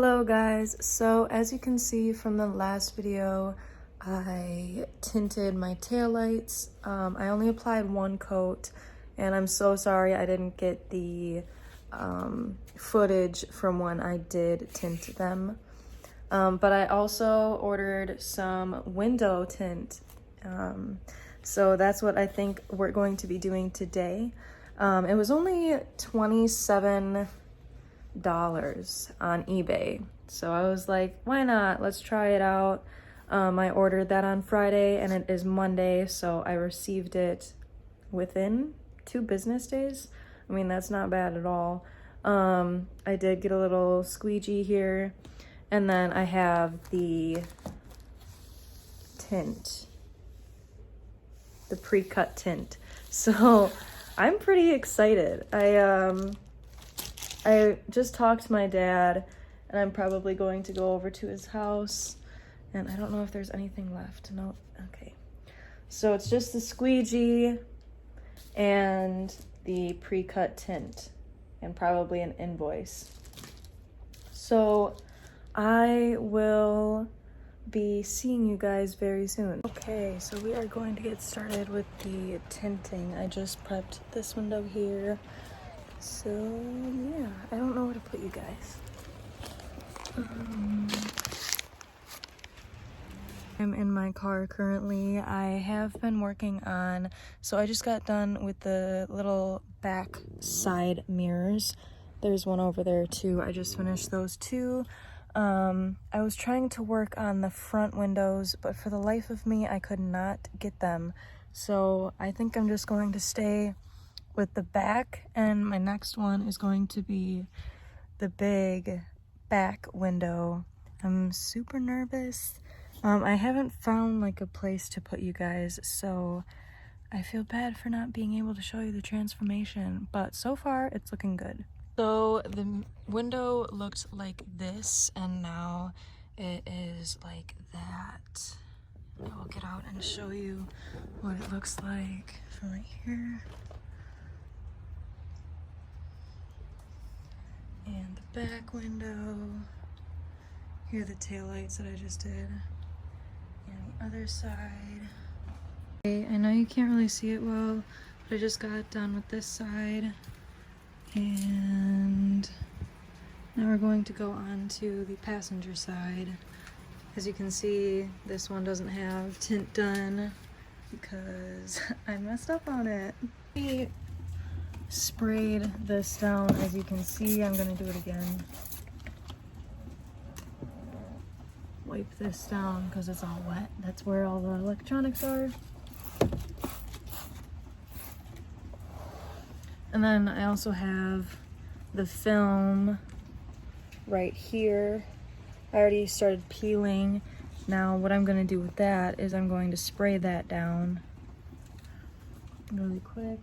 Hello guys, so as you can see from the last video, I tinted my taillights. I only applied one coat and I'm so sorry I didn't get the footage from when I did tint them. But I also ordered some window tint. So that's what I think we're going to be doing today. It was only $27 on eBay, so I was like, why not, let's try it out. I ordered that on Friday and it is Monday, so I received it within 2 business days. I mean, that's not bad at all. I did get a little squeegee here, and then I have the tint, the pre-cut tint, so I'm pretty excited. I just talked to my dad and I'm probably going to go over to his house, and I don't know if there's anything left. No, okay. So it's just the squeegee and the pre-cut tint and probably an invoice. So I will be seeing you guys very soon. Okay, so we are going to get started with the tinting. I just prepped this window here. So yeah, I don't know where to put you guys. I'm in my car currently. I have been working on, so I just got done with the little back side mirrors. There's one over there too. I just finished those 2. I was trying to work on the front windows, but for the life of me, I could not get them. So I think I'm just going to stay with the back, and my next one is going to be the big back window. I'm super nervous. I haven't found like a place to put you guys, so I feel bad for not being able to show you the transformation, but so far it's looking good. So the window looked like this, and now it is like that. I will get out and show you what it looks like from right here. And the back window. Here are the taillights that I just did. And the other side. Okay, I know you can't really see it well, but I just got done with this side. And now we're going to go on to the passenger side. As you can see, this one doesn't have tint done because I messed up on it. I sprayed this down. As you can see, I'm gonna do it again. Wipe this down because it's all wet. That's where all the electronics are. And then I also have the film right here. I already started peeling. Now what I'm gonna do with that is I'm going to spray that down really quick.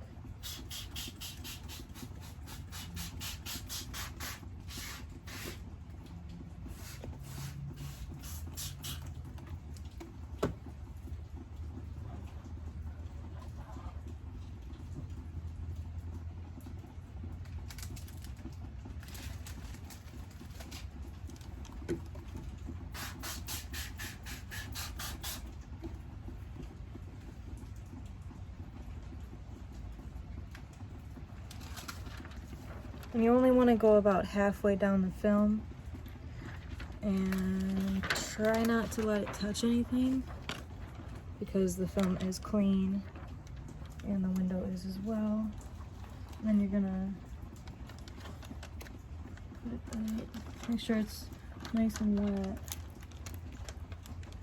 And you only want to go about halfway down the film and try not to let it touch anything because the film is clean and the window is as well. And then you're gonna put it up, make sure it's nice and wet,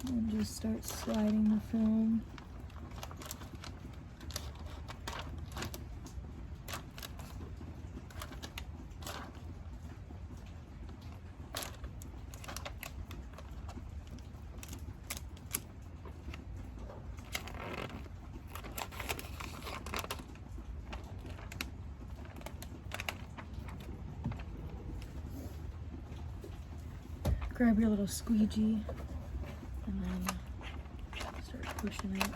and just start sliding the film. Grab your little squeegee and then start pushing it.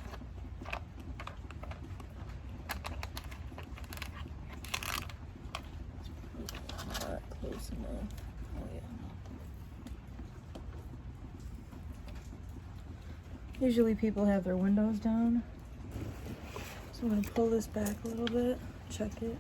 Not close enough. Oh yeah. Usually people have their windows down. So I'm gonna pull this back a little bit, check it.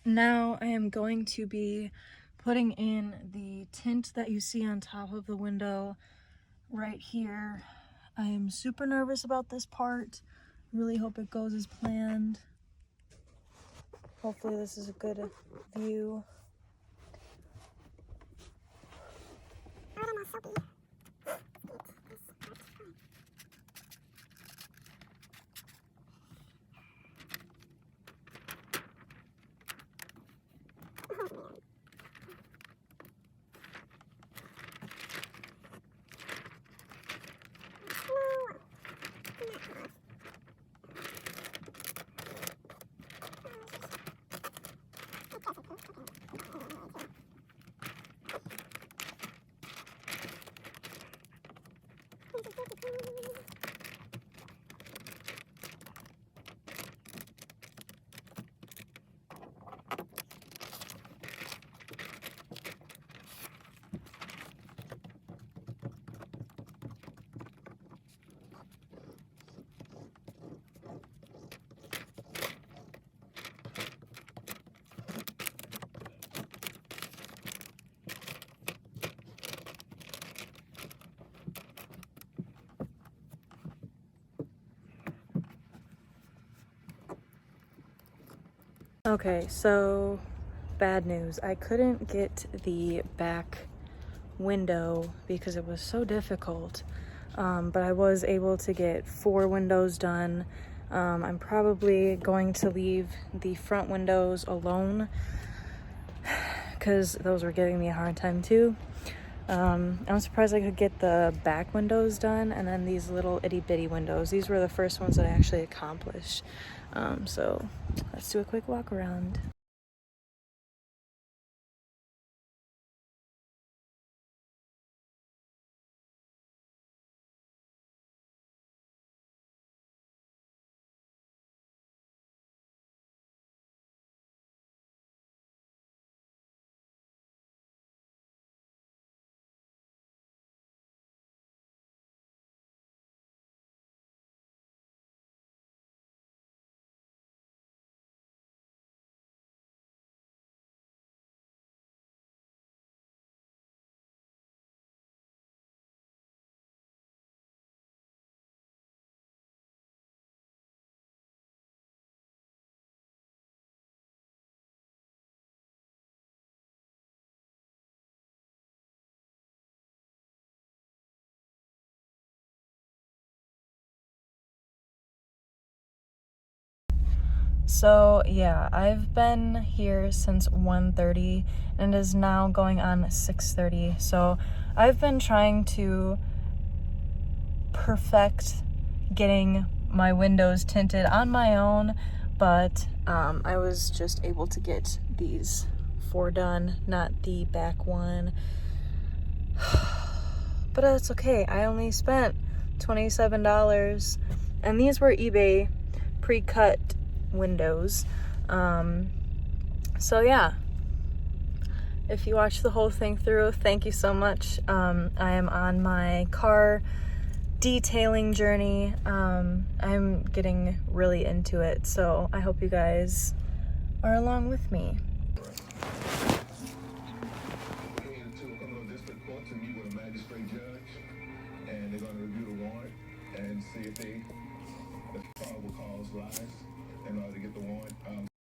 Now I am going to be putting in the tint that you see on top of the window right here. I am super nervous about this part. Really hope it goes as planned. Hopefully this is a good view. Okay, so bad news. I couldn't get the back window because it was so difficult, but I was able to get 4 windows done. I'm probably going to leave the front windows alone because those were giving me a hard time too. I'm surprised I could get the back windows done, and then these little itty bitty windows. These were the first ones that I actually accomplished. So let's do a quick walk around. So yeah, I've been here since 1:30 and it is now going on 6:30. So I've been trying to perfect getting my windows tinted on my own, but I was just able to get these 4 done, not the back one. But that's okay. I only spent $27. And these were eBay pre-cut windows. So yeah, if you watch the whole thing through, thank you so much. I am on my car detailing journey. I'm getting really into it, so I hope you guys are along with me.